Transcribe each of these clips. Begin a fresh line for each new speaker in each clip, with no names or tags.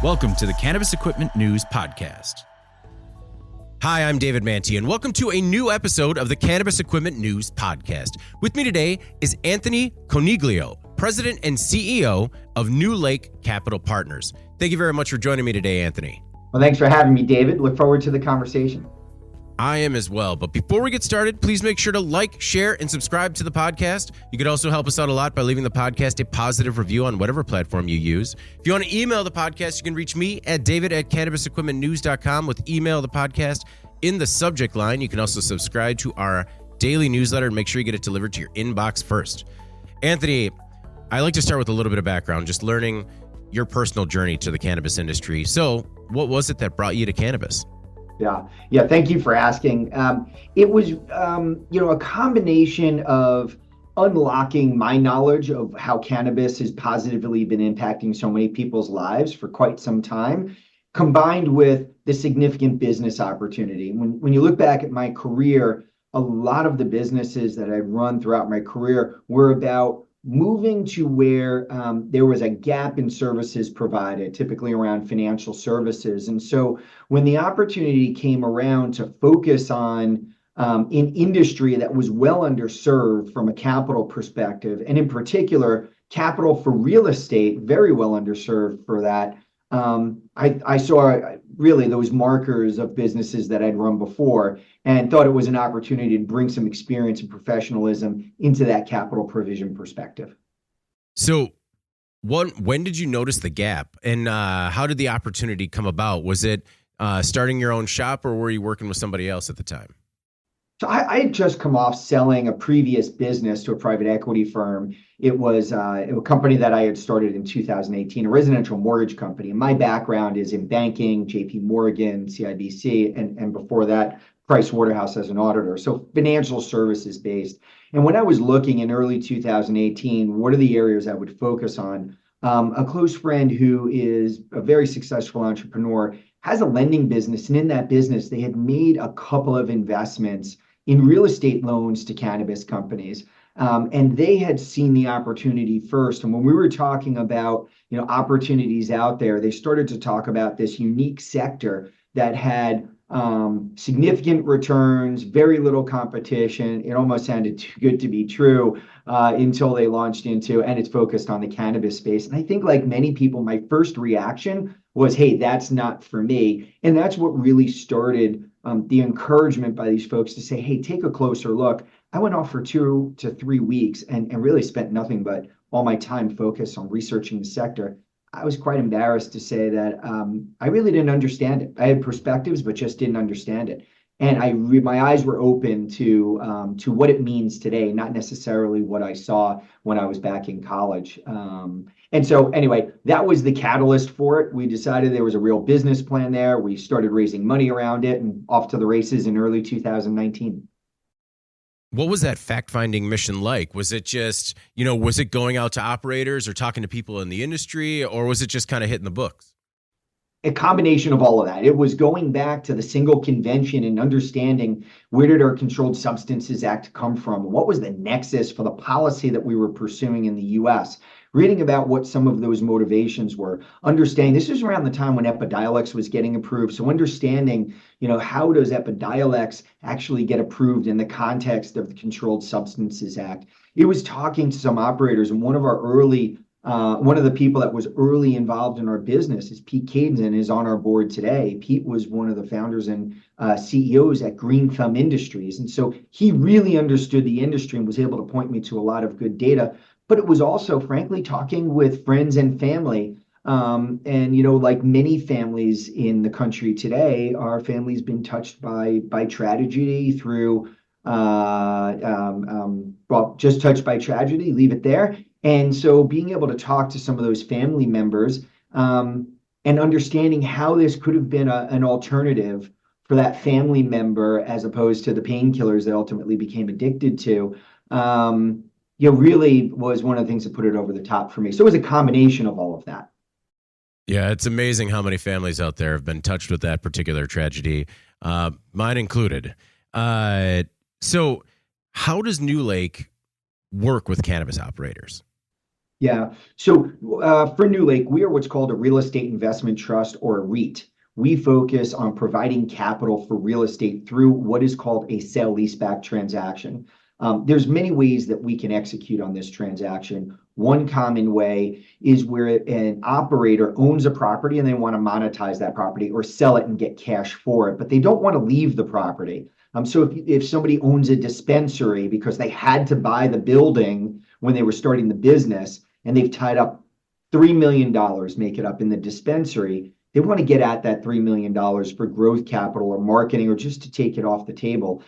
Welcome to the Cannabis Equipment News Podcast.
Hi, I'm David Manti, and welcome to a new episode of the Cannabis Equipment News Podcast. With me today is Anthony Coniglio, President and CEO of New Lake Capital Partners. Thank you very much for joining me today, Anthony.
Well, thanks for having me, David. Look forward to the conversation.
I am as well. But before we get started, please make sure to like, share, and subscribe to the podcast. You could also help us out a lot by leaving the podcast a positive review on whatever platform you use. If you want to email the podcast, you can reach me at david@cannabisequipmentnews.com with email the podcast in the subject line. You can also subscribe to our daily newsletter and make sure you get it delivered to your inbox first. Anthony, I like to start with a little bit of background, just learning your personal journey to the cannabis industry. So what was it that brought you to cannabis?
Yeah. Thank you for asking. It was, a combination of unlocking my knowledge of how cannabis has positively been impacting so many people's lives for quite some time, combined with the significant business opportunity. When you look back at my career, a lot of the businesses that I've run throughout my career were about moving to where there was a gap in services provided, typically around financial services. And so when the opportunity came around to focus on an industry that was well underserved from a capital perspective, and in particular, capital for real estate, very well underserved for that, I saw really those markers of businesses that I'd run before and thought it was an opportunity to bring some experience and professionalism into that capital provision perspective.
So when did you notice the gap, and how did the opportunity come about? Was it starting your own shop, or were you working with somebody else at the time?
So I had just come off selling a previous business to a private equity firm. It was a company that I had started in 2018, a residential mortgage company. And my background is in banking, JP Morgan, CIBC, and before that, Price Waterhouse as an auditor. So financial services based. And when I was looking in early 2018, what are the areas I would focus on? A close friend who is a very successful entrepreneur has a lending business. And in that business, they had made a couple of investments in real estate loans to cannabis companies. And they had seen the opportunity first. And when we were talking about, opportunities out there, they started to talk about this unique sector that had significant returns, very little competition. It almost sounded too good to be true until they launched into, and it's focused on the cannabis space. And I think like many people, my first reaction was, hey, that's not for me. And that's what really started the encouragement by these folks to say, hey, take a closer look. I went off for 2 to 3 weeks and really spent nothing but all my time focused on researching the sector. I was quite embarrassed to say that I really didn't understand it. I had perspectives, but just didn't understand it. And my eyes were open to what it means today, not necessarily what I saw when I was back in college. And so anyway, that was the catalyst for it. We decided there was a real business plan there. We started raising money around it and off to the races in early 2019.
What was that fact-finding mission like? Was it just, was it going out to operators or talking to people in the industry, or was it just kind of hitting the books?
A combination of all of that. It was going back to the single convention and understanding where did our Controlled Substances Act come from? What was the nexus for the policy that we were pursuing in the U.S.? Reading about what some of those motivations were, understanding this was around the time when Epidiolex was getting approved. So understanding, how does Epidiolex actually get approved in the context of the Controlled Substances Act? It was talking to some operators, and one of the people that was early involved in our business is Pete Caden, is on our board today. Pete was one of the founders and CEOs at Green Thumb Industries. And so he really understood the industry and was able to point me to a lot of good data. But it was also, frankly, talking with friends and family. Like many families in the country today, our family's been touched by tragedy through, just touched by tragedy, leave it there. And so being able to talk to some of those family members and understanding how this could have been an alternative for that family member as opposed to the painkillers they ultimately became addicted to, really was one of the things that put it over the top for me. So it was a combination of all of that.
Yeah, it's amazing how many families out there have been touched with that particular tragedy, mine included. So how does New Lake work with cannabis operators?
Yeah. So for New Lake, we are what's called a real estate investment trust or a REIT. We focus on providing capital for real estate through what is called a sale leaseback transaction. There's many ways that we can execute on this transaction. One common way is where an operator owns a property and they want to monetize that property or sell it and get cash for it, but they don't want to leave the property. So if somebody owns a dispensary because they had to buy the building when they were starting the business, and they've tied up $3 million, make it up in the dispensary, they want to get at that $3 million for growth capital or marketing or just to take it off the table.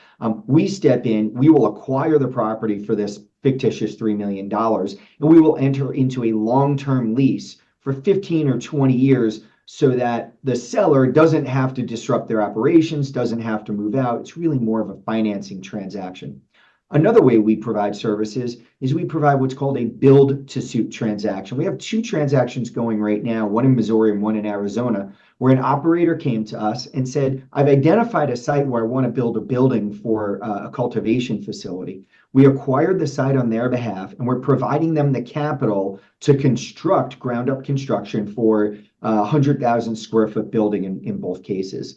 We step in, we will acquire the property for this fictitious $3 million, and we will enter into a long-term lease for 15 or 20 years so that the seller doesn't have to disrupt their operations, doesn't have to move out. It's really more of a financing transaction. Another way we provide services is we provide what's called a build to suit transaction. We have two transactions going right now, one in Missouri and one in Arizona, where an operator came to us and said, I've identified a site where I want to build a building for a cultivation facility. We acquired the site on their behalf, and we're providing them the capital to construct ground up construction for a 100,000 square foot building in both cases.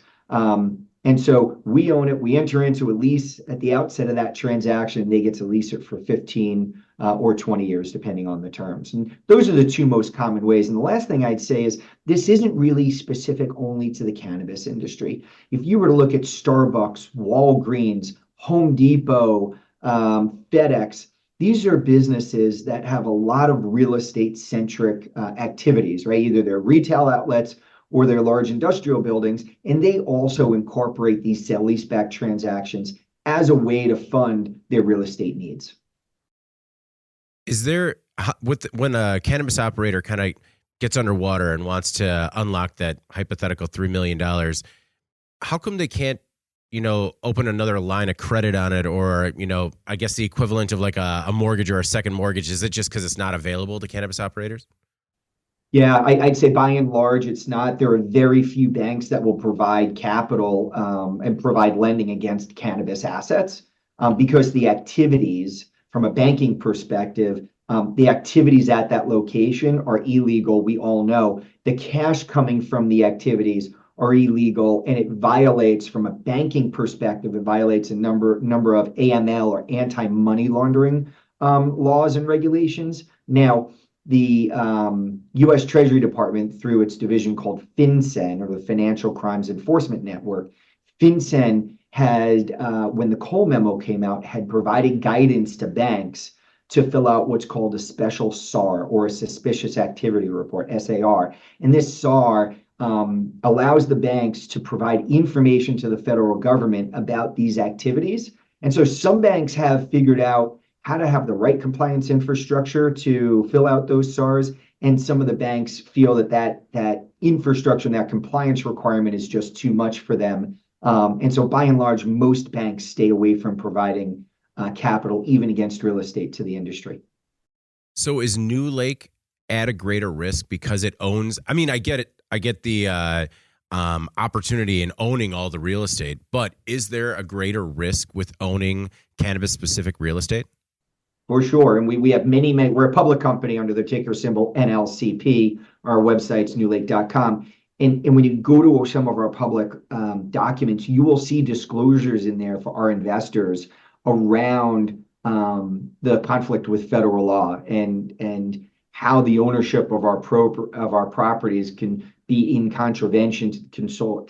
And so we own it. We enter into a lease at the outset of that transaction. They get to lease it for 15 or 20 years, depending on the terms. And those are the two most common ways. And the last thing I'd say is this isn't really specific only to the cannabis industry. If you were to look at Starbucks, Walgreens, Home Depot, FedEx, these are businesses that have a lot of real estate centric activities, right? Either they're retail outlets or their large industrial buildings, and they also incorporate these sale leaseback transactions as a way to fund their real estate needs.
Is there when a cannabis operator kind of gets underwater and wants to unlock that hypothetical $3 million, how come they can't, open another line of credit on it, or, I guess the equivalent of like a mortgage or a second mortgage? Is it just because it's not available to cannabis operators?
Yeah, I'd say by and large, it's not. There are very few banks that will provide capital and provide lending against cannabis assets because the activities, from a banking perspective, the activities at that location are illegal. We all know the cash coming from the activities are illegal, and it violates, from a banking perspective, it violates a number of AML or anti-money laundering laws and regulations. Now, the U.S. Treasury Department, through its division called FinCEN, or the Financial Crimes Enforcement Network, FinCEN had, when the Cole memo came out, had provided guidance to banks to fill out what's called a special SAR, or a suspicious activity report, SAR. And this SAR allows the banks to provide information to the federal government about these activities. And so some banks have figured out how to have the right compliance infrastructure to fill out those SARs. And some of the banks feel that infrastructure and that compliance requirement is just too much for them. And so by and large, most banks stay away from providing capital, even against real estate, to the industry.
So is New Lake at a greater risk because it owns, I mean, I get it. I get the opportunity in owning all the real estate, but is there a greater risk with owning cannabis specific real estate?
For sure. And we have many, we're a public company under the ticker symbol NLCP. Our website's newlake.com. And when you go to some of our public documents, you will see disclosures in there for our investors around the conflict with federal law and how the ownership of our properties can be in contravention to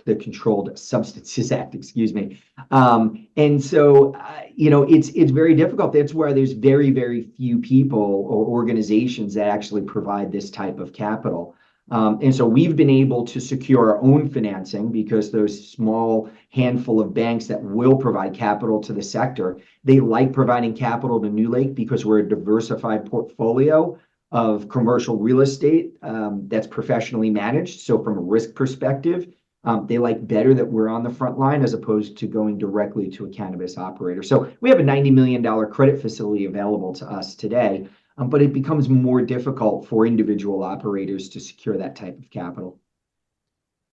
the Controlled Substances Act, excuse me. And so, it's very difficult. That's where there's very, very few people or organizations that actually provide this type of capital. And so we've been able to secure our own financing because those small handful of banks that will provide capital to the sector, they like providing capital to New Lake because we're a diversified portfolio of commercial real estate that's professionally managed. So from a risk perspective, they like better that we're on the front line as opposed to going directly to a cannabis operator. So we have a $90 million credit facility available to us today, but it becomes more difficult for individual operators to secure that type of capital.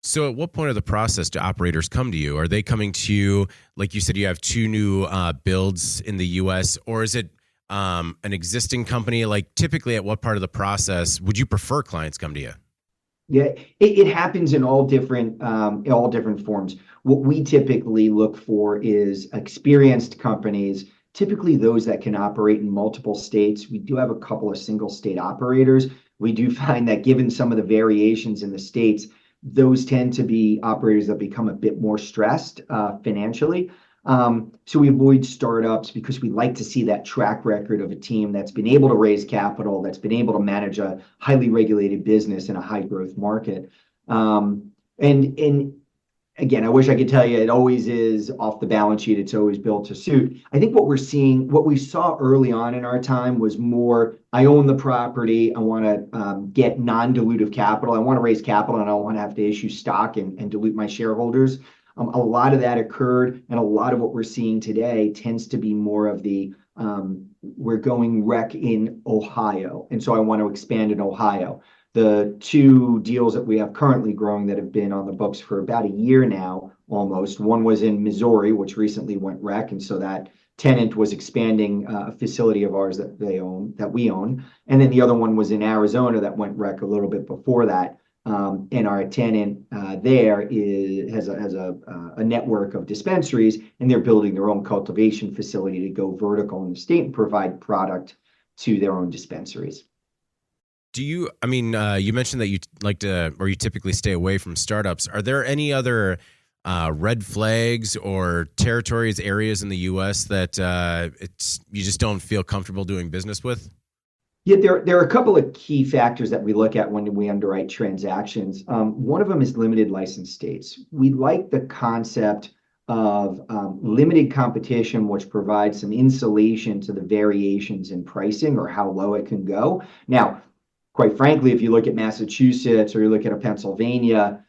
So at what point of the process do operators come to you? Are they coming to you, like you said, you have two new builds in the U.S., or is it an existing company? Like typically at what part of the process would you prefer clients come to you?
Yeah, it happens in all different forms. What we typically look for is experienced companies, typically those that can operate in multiple states. We do have a couple of single state operators. We do find that given some of the variations in the states, those tend to be operators that become a bit more stressed financially. So we avoid startups because we like to see that track record of a team that's been able to raise capital, that's been able to manage a highly regulated business in a high growth market. And again, I wish I could tell you it always is off the balance sheet. It's always built to suit. I think what we saw early on in our time was more, I own the property. I want to get non-dilutive capital. I want to raise capital and I don't want to have to issue stock and dilute my shareholders. A lot of that occurred, and a lot of what we're seeing today tends to be more of the we're going rec in Ohio, and so I want to expand in Ohio. The two deals that we have currently growing that have been on the books for about a year now, almost. One was in Missouri, which recently went rec, and so that tenant was expanding a facility of ours that we own, and then the other one was in Arizona that went rec a little bit before that. And our tenant has a network of dispensaries, and they're building their own cultivation facility to go vertical in the state and provide product to their own dispensaries.
You mentioned that you like to, or you typically stay away from startups. Are there any other red flags or territories, areas in the U.S. that you just don't feel comfortable doing business with?
Yeah, there are a couple of key factors that we look at when we underwrite transactions. One of them is limited license states. We like the concept of limited competition, which provides some insulation to the variations in pricing or how low it can go. Now, quite frankly, if you look at Massachusetts or you look at Pennsylvania,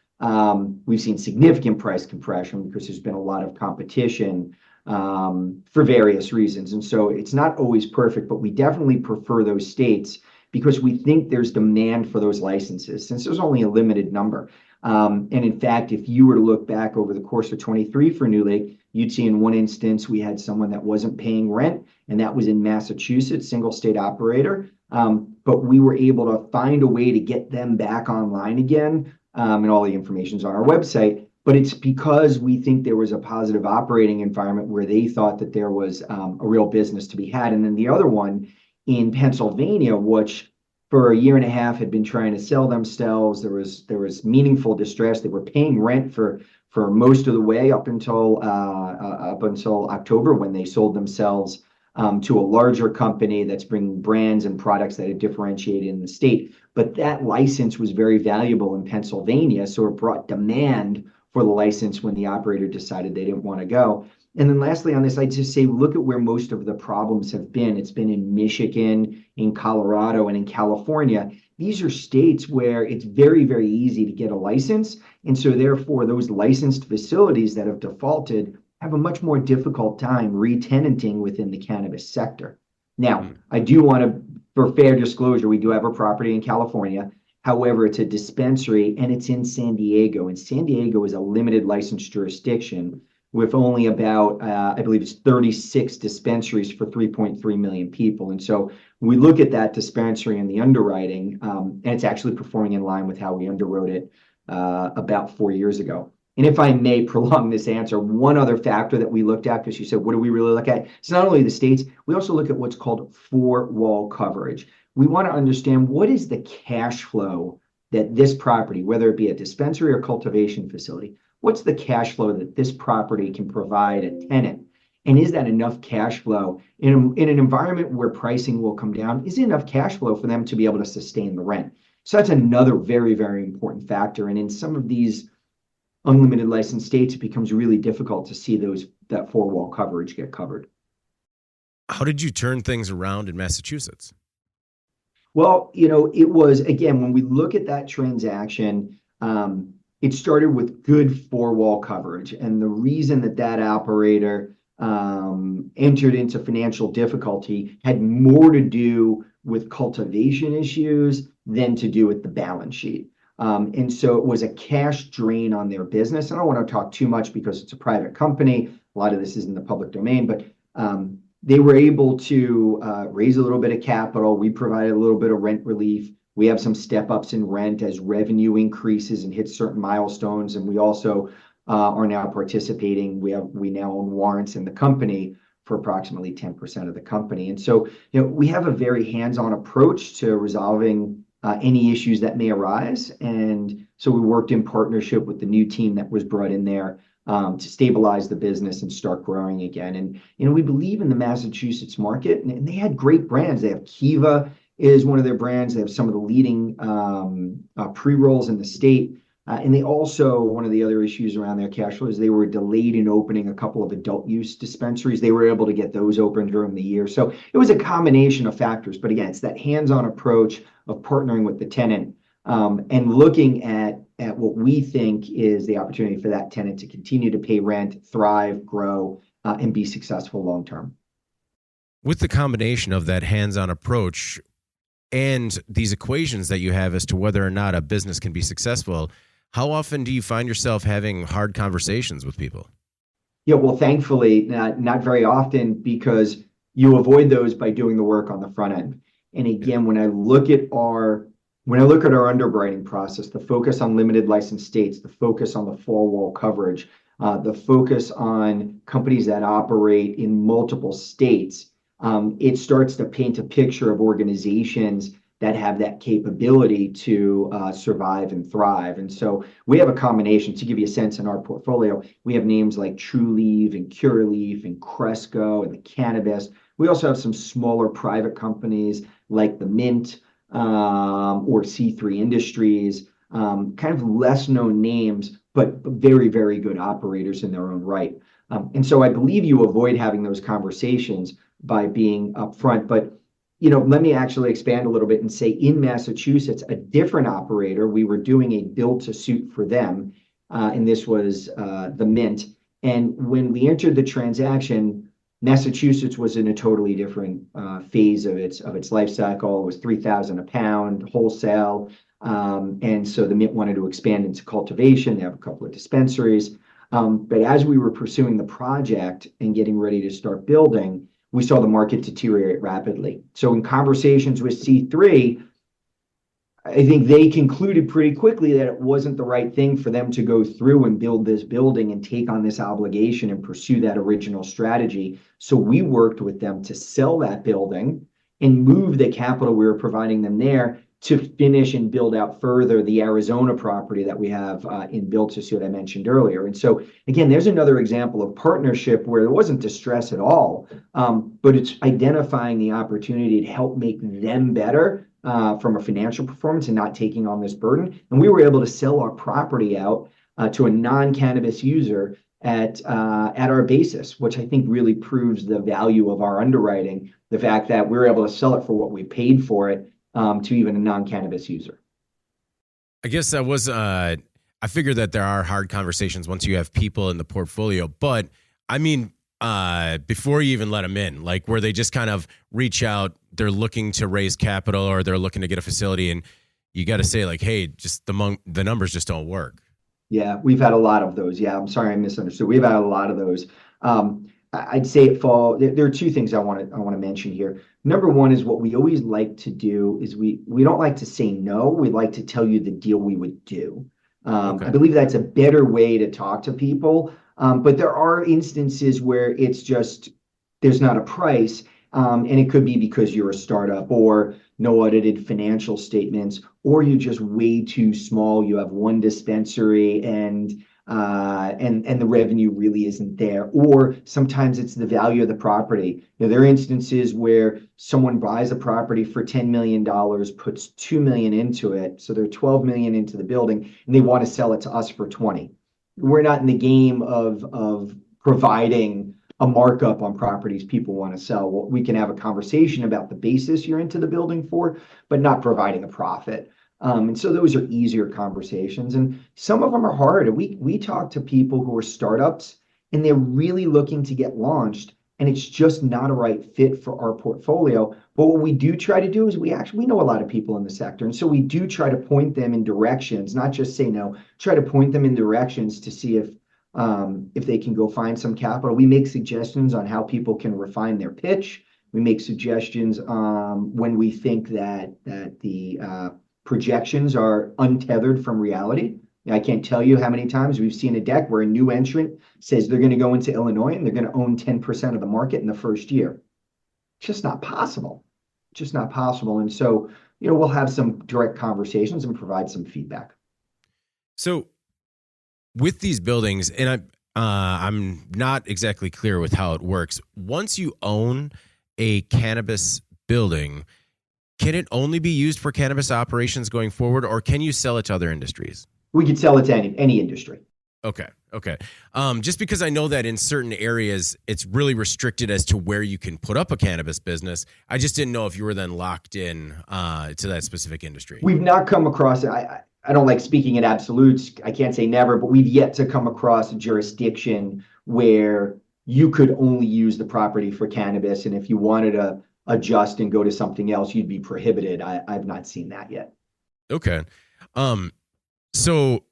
we've seen significant price compression because there's been a lot of competition for various reasons. And so it's not always perfect, but we definitely prefer those states because we think there's demand for those licenses since there's only a limited number. And in fact, if you were to look back over the course of 23 for NewLake, you'd see in one instance we had someone that wasn't paying rent, and that was in Massachusetts, single state operator. But we were able to find a way to get them back online again. And all the information's on our website. But it's because we think there was a positive operating environment where they thought that there was a real business to be had. And then the other one in Pennsylvania, which for a year and a half had been trying to sell themselves. There was meaningful distress. They were paying rent for most of the way up until October when they sold themselves to a larger company that's bringing brands and products that are differentiated in the state. But that license was very valuable in Pennsylvania, so it brought demand for the license when the operator decided they didn't want to go. And then lastly on this, I'd just say, look at where most of the problems have been. It's been in Michigan, in Colorado, and in California. These are states where it's very, very easy to get a license. And so therefore, those licensed facilities that have defaulted have a much more difficult time re-tenanting within the cannabis sector. Now, I do want to, for fair disclosure, we do have a property in California. However, it's a dispensary and it's in San Diego. And San Diego is a limited license jurisdiction with only about, I believe it's 36 dispensaries for 3.3 million people. And so we look at that dispensary and the underwriting, and it's actually performing in line with how we underwrote it about 4 years ago. And if I may prolong this answer, one other factor that we looked at, because you said, what do we really look at? It's not only the states, we also look at what's called four-wall coverage. We want to understand what is the cash flow that this property, whether it be a dispensary or cultivation facility, what's the cash flow that this property can provide a tenant? And is that enough cash flow in an environment where pricing will come down? Is it enough cash flow for them to be able to sustain the rent? So that's another very, very important factor. And in some of these unlimited license states, it becomes really difficult to see that four-wall coverage get covered.
How did you turn things around in Massachusetts?
Well, it was, again, when we look at that transaction, it started with good four-wall coverage. And the reason that operator entered into financial difficulty had more to do with cultivation issues than to do with the balance sheet. And so it was a cash drain on their business. I don't want to talk too much because it's a private company. A lot of this is in the public domain, but they were able to raise a little bit of capital. We provided a little bit of rent relief. We have some step ups in rent as revenue increases and hits certain milestones. And we also are now participating. We now own warrants in the company for approximately 10% of the company. And so, we have a very hands-on approach to resolving any issues that may arise. And so we worked in partnership with the new team that was brought in there to stabilize the business and start growing again. And we believe in the Massachusetts market, and they had great brands. They have Kiva is one of their brands. They have some of the leading pre-rolls in the state. And they also, one of the other issues around their cash flow is they were delayed in opening a couple of adult use dispensaries. They were able to get those open during the year. So it was a combination of factors. But again, it's that hands-on approach of partnering with the tenant and looking at what we think is the opportunity for that tenant to continue to pay rent, thrive, grow, and be successful long term.
With the combination of that hands-on approach and these equations that you have as to whether or not a business can be successful, how often do you find yourself having hard conversations with people?
Yeah, well, thankfully, not very often, because you avoid those by doing the work on the front end. And again, when I look at our underwriting process, the focus on limited license states, the focus on the four wall coverage, the focus on companies that operate in multiple states, it starts to paint a picture of organizations that have that capability to survive and thrive. And so we have a combination. To give you a sense, in our portfolio, we have names like Trulieve and Curaleaf and Cresco and the Cannabis. We also have some smaller private companies like the Mint or C3 Industries, kind of less known names, but very, very good operators in their own right. And so I believe you avoid having those conversations by being upfront. But let me actually expand a little bit and say, in Massachusetts, a different operator, we were doing a build to suit for them, and this was the Mint. And when we entered the transaction, Massachusetts was in a totally different phase of its life cycle. It was 3,000 a pound wholesale, and so the Mint wanted to expand into cultivation. They have a couple of dispensaries, but as we were pursuing the project and getting ready to start building, we saw the market deteriorate rapidly. So in conversations with C3, I think they concluded pretty quickly that it wasn't the right thing for them to go through and build this building and take on this obligation and pursue that original strategy. So we worked with them to sell that building and move the capital we were providing them there to finish and build out further the Arizona property that we have in build to suit I mentioned earlier. And so again, there's another example of partnership where there wasn't distress at all, but it's identifying the opportunity to help make them better from a financial performance and not taking on this burden. And we were able to sell our property out to a non-cannabis user at our basis, which I think really proves the value of our underwriting, the fact that we were able to sell it for what we paid for it to even a non-cannabis user.
I guess that was, I figured that there are hard conversations once you have people in the portfolio, but I mean, before you even let them in, like where they just kind of reach out, they're looking to raise capital or they're looking to get a facility, and you got to say like, hey, just the numbers just don't work.
Yeah, we've had a lot of those. Yeah, I'm sorry I misunderstood. We've had a lot of those. I'd say there are two things I want to mention here. Number one is what we always like to do is we don't like to say no. We like to tell you the deal we would do. Okay. I believe that's a better way to talk to people. But there are instances where it's just there's not a price, and it could be because you're a startup or no audited financial statements, or you're just way too small. You have one dispensary and the revenue really isn't there, or sometimes it's the value of the property. There are instances where someone buys a property for $10 million, puts $2 million into it, so they're $12 million into the building, and they want to sell it to us for 20. We're not in the game of providing a markup on properties people want to sell. Well, we can have a conversation about the basis you're into the building for, but not providing a profit. And so those are easier conversations, and some of them are hard. We talk to people who are startups and they're really looking to get launched, and it's just not a right fit for our portfolio. But what we do try to do is we know a lot of people in the sector, and so we do try to point them in directions, not just say no, try to point them in directions to see if if they can go find some capital. We make suggestions on how people can refine their pitch. We make suggestions when we think that the projections are untethered from reality. I can't tell you how many times we've seen a deck where a new entrant says they're going to go into Illinois and they're going to own 10% of the market in the first year. It's just not possible. Just not possible. And so, we'll have some direct conversations and provide some feedback.
So with these buildings, and I'm not exactly clear with how it works. Once you own a cannabis building, can it only be used for cannabis operations going forward, or can you sell it to other industries?
We could sell it to any industry.
Okay. Just because I know that in certain areas, it's really restricted as to where you can put up a cannabis business. I just didn't know if you were then locked in to that specific industry.
We've not come across, I don't like speaking in absolutes. I can't say never, but we've yet to come across a jurisdiction where you could only use the property for cannabis. And if you wanted to adjust and go to something else, you'd be prohibited. I've not seen that yet.
Okay. So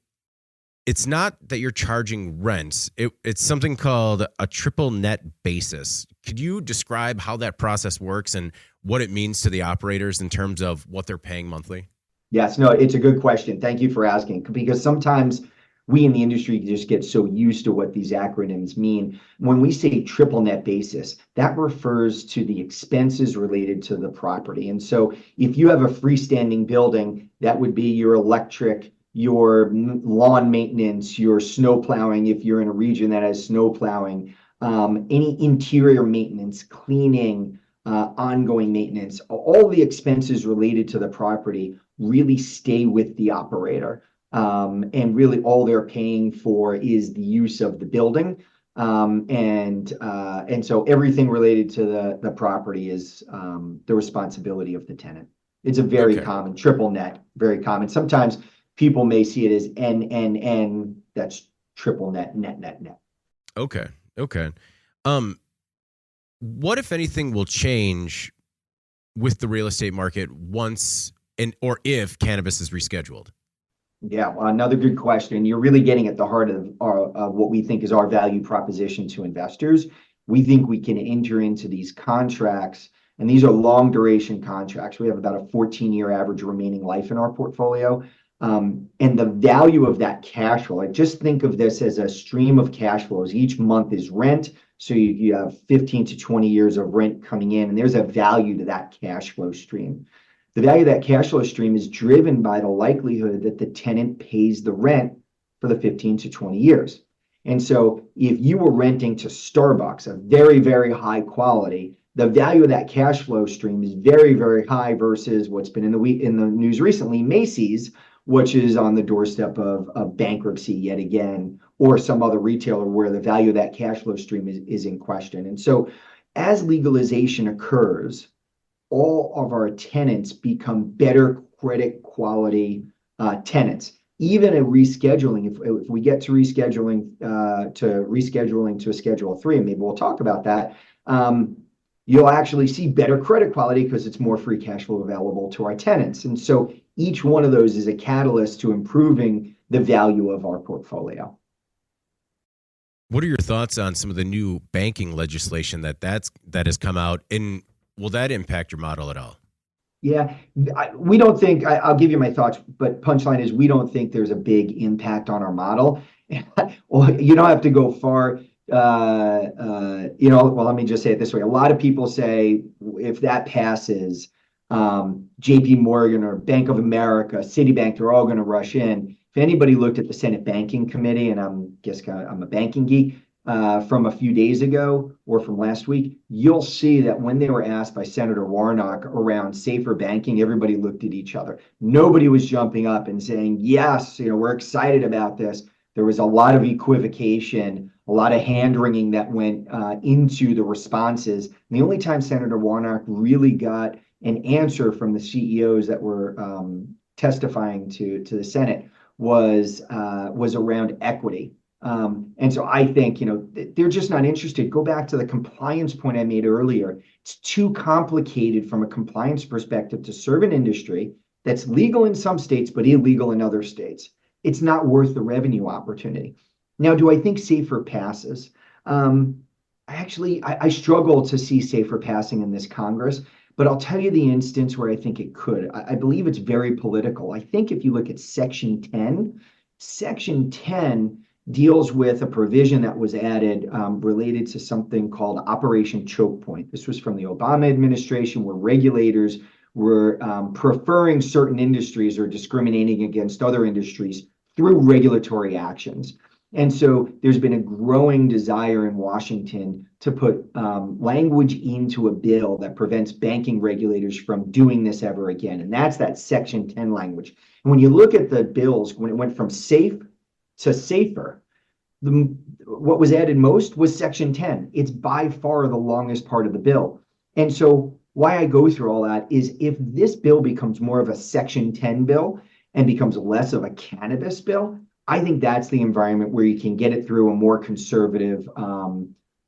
it's not that you're charging rents. It's something called a triple net basis. Could you describe how that process works and what it means to the operators in terms of what they're paying monthly?
Yes, no, it's a good question. Thank you for asking, because sometimes we in the industry just get so used to what these acronyms mean. When we say triple net basis, that refers to the expenses related to the property. And so if you have a freestanding building, that would be your electric, your lawn maintenance, your snow plowing, if you're in a region that has snow plowing, any interior maintenance, cleaning, ongoing maintenance, all the expenses related to the property really stay with the operator. And really all they're paying for is the use of the building. And so everything related to the property is the responsibility of the tenant. It's a very common triple net, very common. Sometimes people may see it as N. That's triple net.
Okay. What, if anything, will change with the real estate market once or if cannabis is rescheduled?
Yeah, well, another good question. You're really getting at the heart of what we think is our value proposition to investors. We think we can enter into these contracts, and these are long duration contracts. We have about a 14-year average remaining life in our portfolio. And the value of that cash flow, like just think of this as a stream of cash flows. Each month is rent. So you have 15 to 20 years of rent coming in, and there's a value to that cash flow stream. The value of that cash flow stream is driven by the likelihood that the tenant pays the rent for the 15 to 20 years. And so if you were renting to Starbucks, a very, very high quality, the value of that cash flow stream is very, very high versus what's been in the news recently, Macy's, which is on the doorstep of bankruptcy yet again, or some other retailer where the value of that cash flow stream is in question. And so as legalization occurs, all of our tenants become better credit quality tenants. Even a rescheduling, if we get to rescheduling to a Schedule 3, and maybe we'll talk about that, you'll actually see better credit quality because it's more free cash flow available to our tenants. And so each one of those is a catalyst to improving the value of our portfolio.
What are your thoughts on some of the new banking legislation that has come out, and will that impact your model at all?
Yeah, we don't think, I'll give you my thoughts, but punchline is we don't think there's a big impact on our model. Well, you don't have to go far. Well, let me just say it this way. A lot of people say if that passes, JP Morgan or Bank of America, Citibank, they're all going to rush in. If anybody looked at the Senate Banking Committee, and I'm a banking geek, from a few days ago or from last week, you'll see that when they were asked by Senator Warnock around safer banking, everybody looked at each other. Nobody was jumping up and saying, yes, we're excited about this. There was a lot of equivocation, a lot of hand-wringing that went into the responses. And the only time Senator Warnock really got an answer from the CEOs that were testifying to the Senate was around equity. And so I think, they're just not interested. Go back to the compliance point I made earlier. It's too complicated from a compliance perspective to serve an industry that's legal in some states, but illegal in other states. It's not worth the revenue opportunity. Now, do I think SAFER passes? Um, I struggle to see SAFER passing in this Congress, but I'll tell you the instance where I think it could. I believe it's very political. I think if you look at Section 10 deals with a provision that was added related to something called Operation Choke Point. This was from the Obama administration, where regulators were preferring certain industries or discriminating against other industries through regulatory actions. And so there's been a growing desire in Washington to put language into a bill that prevents banking regulators from doing this ever again. And that's that Section 10 language. And when you look at the bills, when it went from safe to safer, what was added most was Section 10. It's by far the longest part of the bill. And so why I go through all that is if this bill becomes more of a Section 10 bill and becomes less of a cannabis bill, I think that's the environment where you can get it through a more conservative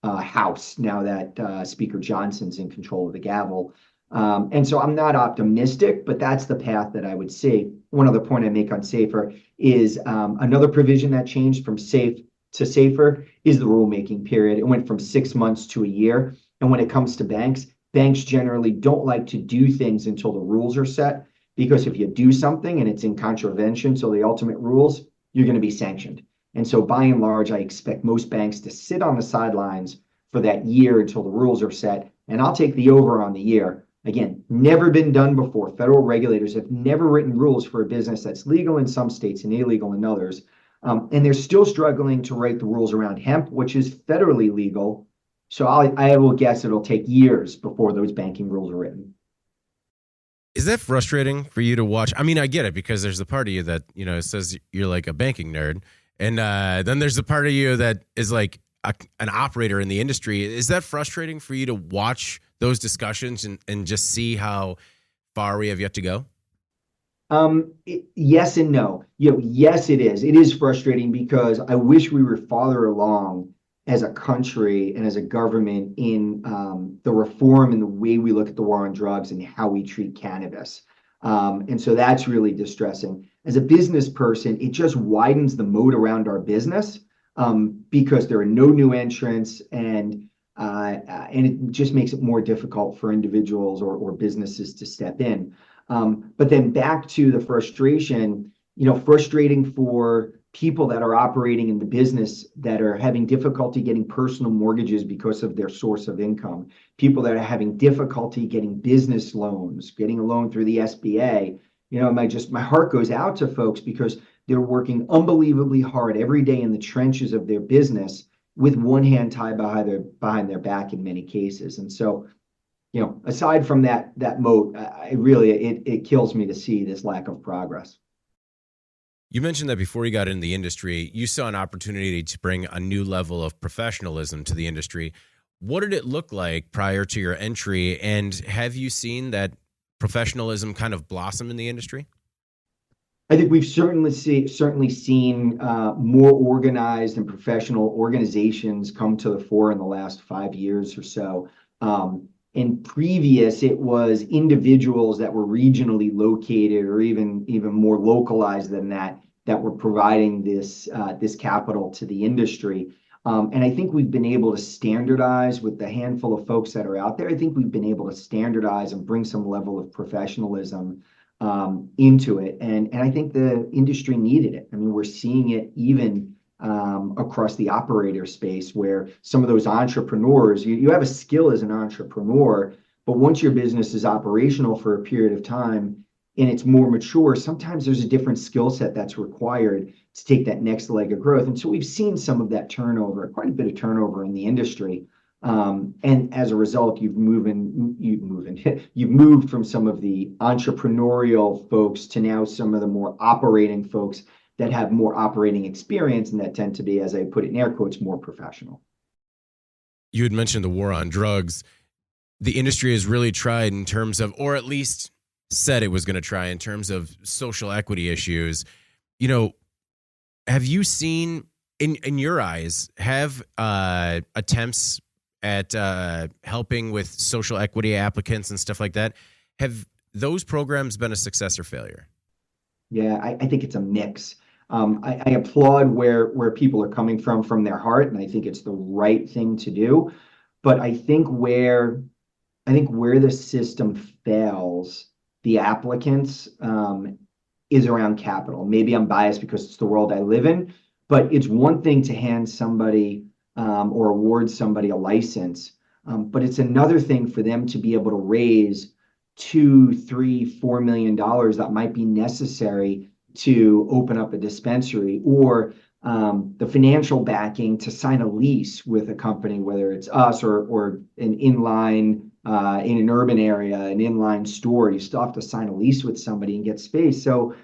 House now that Speaker Johnson's in control of the gavel. And so I'm not optimistic, but that's the path that I would see. One other point I make on SAFER is another provision that changed from safe to SAFER is the rulemaking period. It went from 6 months to a year. And when it comes to banks, banks generally don't like to do things until the rules are set, because if you do something and it's in contravention to the ultimate rules, you're going to be sanctioned. And so by and large, I expect most banks to sit on the sidelines for that year until the rules are set. And I'll take the over on the year. Again, never been done before. Federal regulators have never written rules for a business that's legal in some states and illegal in others. And they're still struggling to write the rules around hemp, which is federally legal. So I will guess it'll take years before those banking rules are written.
Is that frustrating for you to watch? I mean, I get it, because there's the part of you that, says you're like a banking nerd. And then there's the part of you that is like an operator in the industry. Is that frustrating for you to watch those discussions and just see how far we have yet to go?
Yes and no. Yes, it is. It is frustrating because I wish we were farther along as a country and as a government in the reform and the way we look at the war on drugs and how we treat cannabis. And so that's really distressing. As a business person, it just widens the moat around our business because there are no new entrants, and it just makes it more difficult for individuals or businesses to step in. But then back to the frustration, frustrating for people that are operating in the business that are having difficulty getting personal mortgages because of their source of income, people that are having difficulty getting business loans, getting a loan through the SBA. My heart goes out to folks because they're working unbelievably hard every day in the trenches of their business with one hand tied behind their back in many cases. And so, aside from that moat, it kills me to see this lack of progress.
You mentioned that before you got into the industry, you saw an opportunity to bring a new level of professionalism to the industry. What did it look like prior to your entry? And have you seen that professionalism kind of blossom in the industry?
I think we've certainly seen more organized and professional organizations come to the fore in the last 5 years or so. In previous, it was individuals that were regionally located or even more localized than that were providing this capital to the industry. And I think we've been able to standardize with the handful of folks that are out there. I think we've been able to standardize and bring some level of professionalism into it. And I think the industry needed it. I mean, we're seeing it even across the operator space, where some of those entrepreneurs, you have a skill as an entrepreneur, but once your business is operational for a period of time and it's more mature, sometimes there's a different skill set that's required to take that next leg of growth. And so we've seen some of that turnover, quite a bit of turnover in the industry. And as a result, you've moved from some of the entrepreneurial folks to now some of the more operating folks that have more operating experience and that tend to be, as I put it in air quotes, more professional.
You had mentioned the war on drugs. The industry has really tried in terms of, or at least said it was going to try in terms of social equity issues. Have you seen, in your eyes, have attempts at helping with social equity applicants and stuff like that, have those programs been a success or failure?
Yeah, I think it's a mix. I applaud where people are coming from their heart, and I think it's the right thing to do. But I think where the system fails the applicants is around capital. Maybe I'm biased because it's the world I live in, but it's one thing to hand somebody or award somebody a license, but it's another thing for them to be able to raise 2, 3, $4 million that might be necessary to open up a dispensary, or the financial backing to sign a lease with a company, whether it's us or an inline in an urban area, an inline store. You still have to sign a lease with somebody and get space. So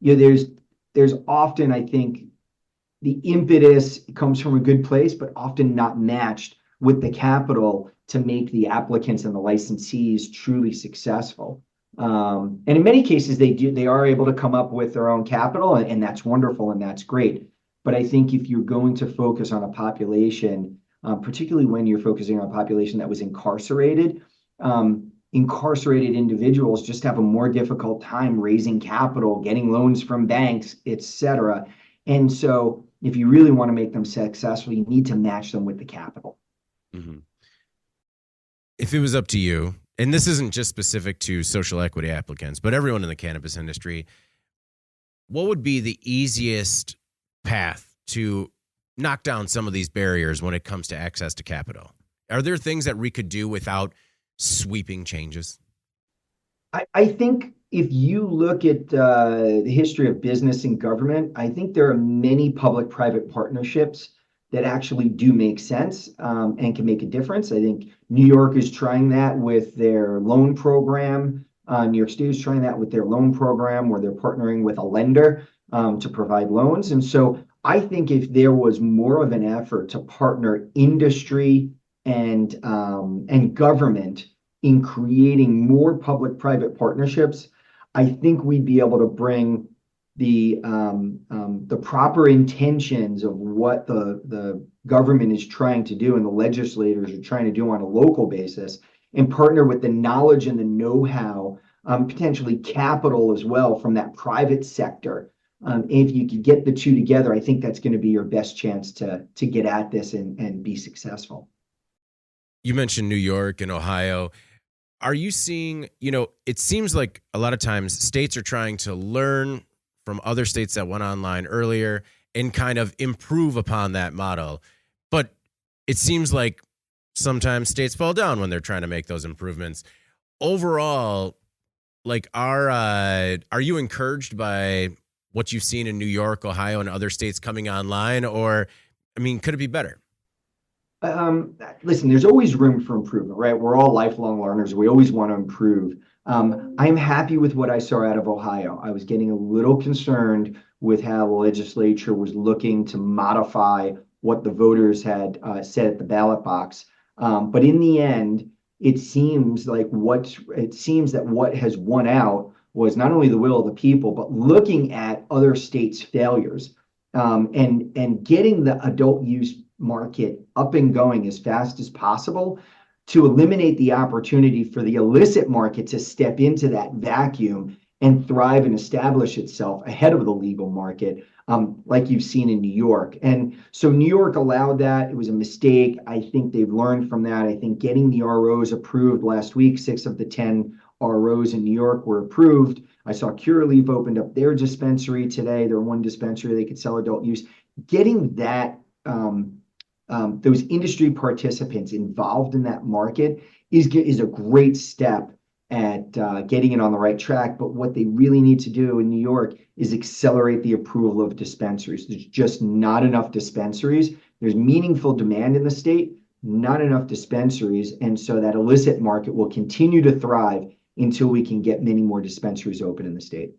there's often, I think, the impetus comes from a good place, but often not matched with the capital to make the applicants and the licensees truly successful. And in many cases, they are able to come up with their own capital, and that's wonderful and that's great. But I think if you're going to focus on a population, particularly when you're focusing on a population that was incarcerated, incarcerated individuals just have a more difficult time raising capital, getting loans from banks, etc. And so if you really want to make them successful, you need to match them with the capital.
Mm-hmm. If it was up to you, and this isn't just specific to social equity applicants, but everyone in the cannabis industry, what would be the easiest path to knock down some of these barriers when it comes to access to capital? Are there things that we could do without sweeping changes?
I think if you look at the history of business and government, I think there are many public-private partnerships that actually do make sense and can make a difference. I think New York is trying that with their loan program. New York State is trying that with their loan program, where they're partnering with a lender to provide loans. And so I think if there was more of an effort to partner industry and government in creating more public-private partnerships, I think we'd be able to bring the proper intentions of what the government is trying to do and the legislators are trying to do on a local basis, and partner with the knowledge and the know-how, potentially capital as well from that private sector. If you could get the two together, I think that's going to be your best chance to get at this and be successful.
You mentioned New York and Ohio. Are you seeing, it seems like a lot of times states are trying to learn from other states that went online earlier and kind of improve upon that model. But it seems like sometimes states fall down when they're trying to make those improvements. Overall, like, are you encouraged by what you've seen in New York, Ohio, and other states coming online? Or, could it be better?
Listen, there's always room for improvement, right? We're all lifelong learners. We always want to improve. I'm happy with what I saw out of Ohio. I was getting a little concerned with how the legislature was looking to modify what the voters had said at the ballot box. But in the end, it seems that what has won out was not only the will of the people, but looking at other states' failures, and getting the adult use market up and going as fast as possible to eliminate the opportunity for the illicit market to step into that vacuum and thrive and establish itself ahead of the legal market, like you've seen in New York. And so New York allowed that. It was a mistake. I think they've learned from that. I think getting the ROs approved last week, 6 of the 10 ROs in New York were approved. I saw Curaleaf opened up their dispensary today. Their one dispensary they could sell adult use. Getting that those industry participants involved in that market is a great step at getting it on the right track. But what they really need to do in New York is accelerate the approval of dispensaries. There's just not enough dispensaries. There's meaningful demand in the state, not enough dispensaries. And so that illicit market will continue to thrive until we can get many more dispensaries open in the state.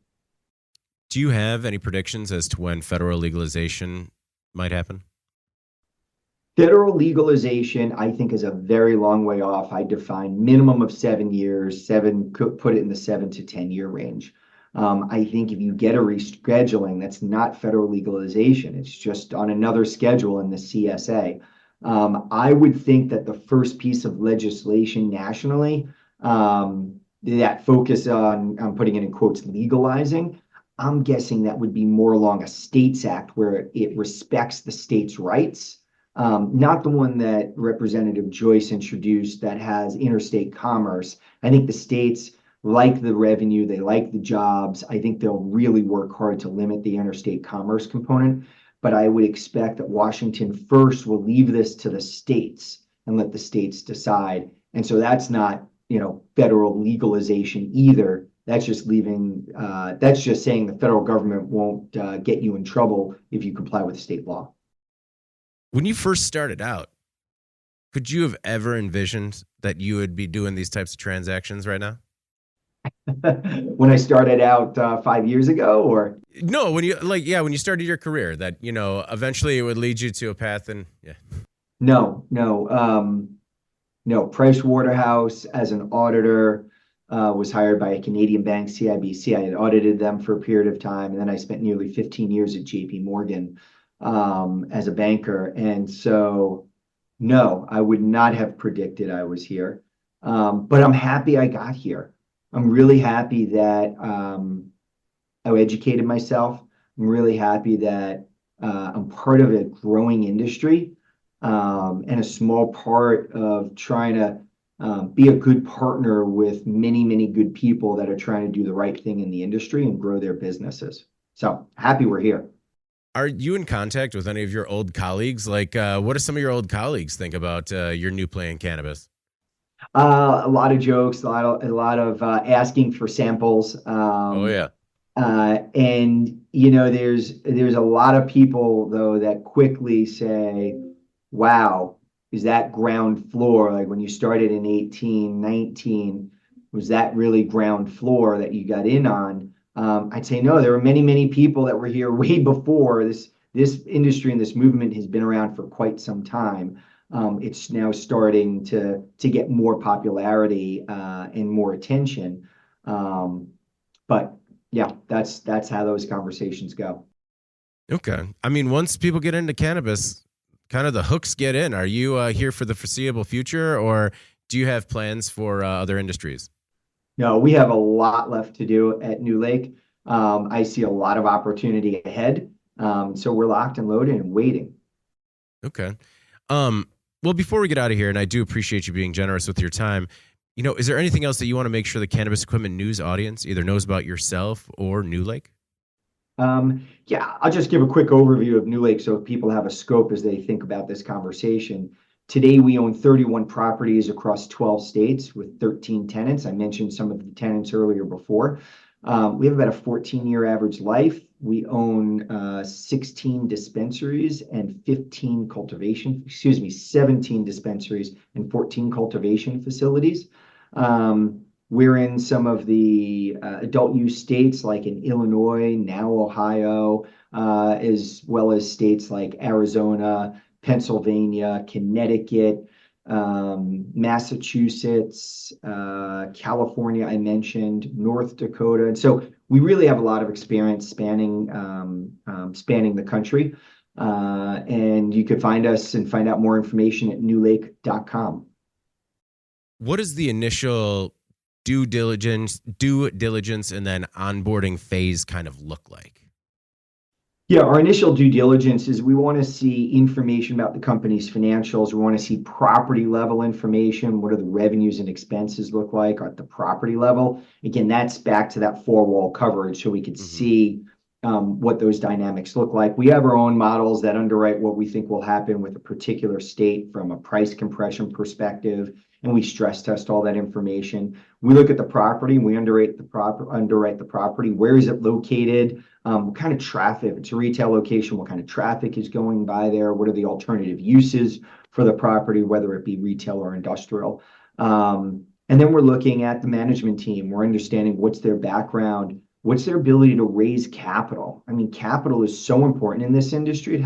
Do you have any predictions as to when federal legalization might happen?
Federal legalization, I think, is a very long way off. I define minimum of 7 years. Put it in the 7 to 10 year range. I think if you get a rescheduling, that's not federal legalization. It's just on another schedule in the CSA. I would think that the first piece of legislation nationally that focus on, I'm putting it in quotes, legalizing, I'm guessing that would be more along a States Act where it respects the state's rights, not the one that Representative Joyce introduced that has interstate commerce. I think the states like the revenue, they like the jobs. I think they'll really work hard to limit the interstate commerce component. But I would expect that Washington first will leave this to the states and let the states decide. And so that's not, federal legalization either. That's just that's just saying the federal government won't get you in trouble if you comply with state law.
When you first started out, could you have ever envisioned that you would be doing these types of transactions right now?
When I started out 5 years ago, or
No, when you started your career, that eventually it would lead you to a path, and yeah.
No. Price Waterhouse as an auditor was hired by a Canadian bank, CIBC. I had audited them for a period of time, and then I spent nearly 15 years at JP Morgan as a banker. And so, no, I would not have predicted I was here. But I'm happy I got here. I'm really happy that I educated myself. I'm really happy that I'm part of a growing industry and a small part of trying to be a good partner with many, many good people that are trying to do the right thing in the industry and grow their businesses. So happy we're here.
Are you in contact with any of your old colleagues? Like, what do some of your old colleagues think about your new play in cannabis?
A lot of jokes, a lot of asking for samples.
Oh yeah.
And there's a lot of people though that quickly say, "Wow, is that ground floor? Like when you started in 18, 19, was that really ground floor that you got in on?" I'd say no. There were many, many people that were here way before this. This industry and this movement has been around for quite some time. It's now starting to get more popularity and more attention. But yeah, that's how those conversations go.
Okay. I mean, once people get into cannabis, kind of the hooks get in. Are you here for the foreseeable future, or do you have plans for other industries?
No, we have a lot left to do at New Lake. I see a lot of opportunity ahead. So we're locked and loaded and waiting.
Okay. Well, before we get out of here, and I do appreciate you being generous with your time, is there anything else that you want to make sure the Cannabis Equipment News audience either knows about yourself or New Lake?
Yeah, I'll just give a quick overview of New Lake so people have a scope as they think about this conversation. Today, we own 31 properties across 12 states with 13 tenants. I mentioned some of the tenants earlier before. We have about a 14-year average life. We own 16 dispensaries and 17 dispensaries and 14 cultivation facilities. We're in some of the adult use states like in Illinois, now Ohio, as well as states like Arizona, Pennsylvania, Connecticut, Massachusetts, California, I mentioned, North Dakota. And so we really have a lot of experience spanning the country. And you could find us and find out more information at newlake.com.
What is the initial due diligence, and then onboarding phase kind of look like?
Yeah, our initial due diligence is we want to see information about the company's financials. We want to see property level information. What do the revenues and expenses look like at the property level? Again, that's back to that four-wall coverage so we could see what those dynamics look like. We have our own models that underwrite what we think will happen with a particular state from a price compression perspective, and we stress test all that information. We look at the property, we underwrite the property. Where is it located? What kind of traffic? If it's a retail location, what kind of traffic is going by there? What are the alternative uses for the property, whether it be retail or industrial? And then we're looking at the management team. We're understanding what's their background, what's their ability to raise capital. I mean, capital is so important in this industry.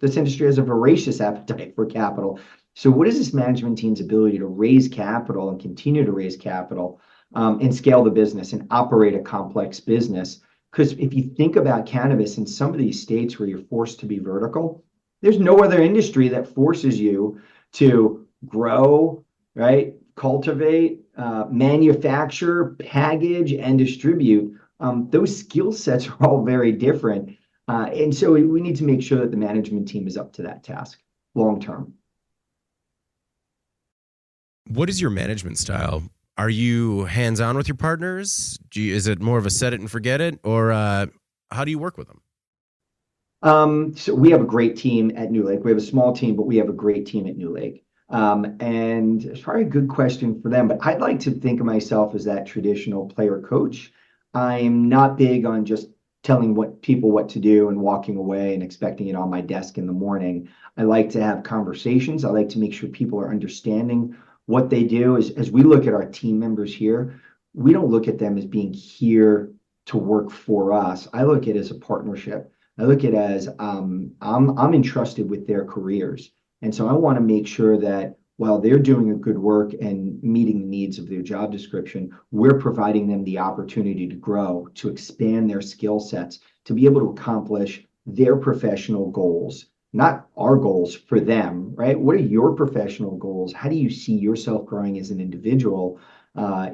This industry has a voracious appetite for capital. So what is this management team's ability to raise capital and continue to raise capital and scale the business and operate a complex business? Because if you think about cannabis in some of these states where you're forced to be vertical, there's no other industry that forces you to grow, right? Cultivate, manufacture, package, and distribute those skill sets are all very different. And so we need to make sure that the management team is up to that task long term.
What is your management style? Are you hands-on with your partners? Is it more of a set it and forget it? Or how do you work with them?
So we have a great team at New Lake. We have a small team, but we have a great team at New Lake. And it's probably a good question for them, but I'd like to think of myself as that traditional player coach. I'm not big on just telling people what to do and walking away and expecting it on my desk in the morning. I like to have conversations. I like to make sure people are understanding what they do. As we look at our team members here, we don't look at them as being here to work for us. I look at it as a partnership. I look at it as I'm entrusted with their careers. And so I want to make sure that while they're doing a good work and meeting the needs of their job description, we're providing them the opportunity to grow, to expand their skill sets, to be able to accomplish their professional goals, not our goals for them, right? What are your professional goals? How do you see yourself growing as an individual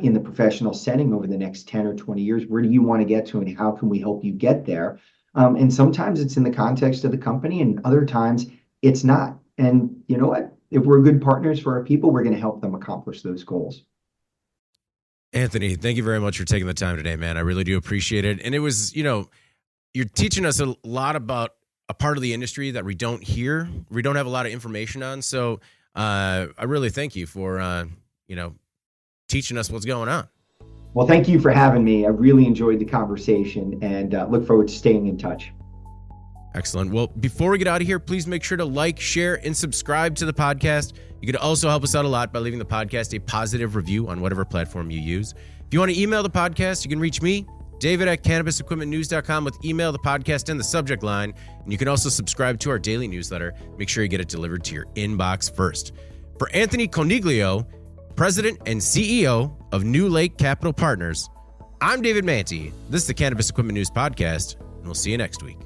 in the professional setting over the next 10 or 20 years? Where do you want to get to, and how can we help you get there? And sometimes it's in the context of the company, and other times it's not. And you know what? If we're good partners for our people, we're going to help them accomplish those goals.
Anthony, thank you very much for taking the time today, man. I really do appreciate it. And it was, you're teaching us a lot about a part of the industry that we don't hear, we don't have a lot of information on. So I really thank you for, teaching us what's going on.
Well, thank you for having me. I really enjoyed the conversation and look forward to staying in touch.
Excellent. Well, before we get out of here, please make sure to like, share, and subscribe to the podcast. You could also help us out a lot by leaving the podcast a positive review on whatever platform you use. If you want to email the podcast, you can reach me, David at CannabisEquipmentNews.com, with email the podcast in the subject line. And you can also subscribe to our daily newsletter. Make sure you get it delivered to your inbox first. For Anthony Coniglio, President and CEO of New Lake Capital Partners, I'm David Manti. This is the Cannabis Equipment News Podcast, and we'll see you next week.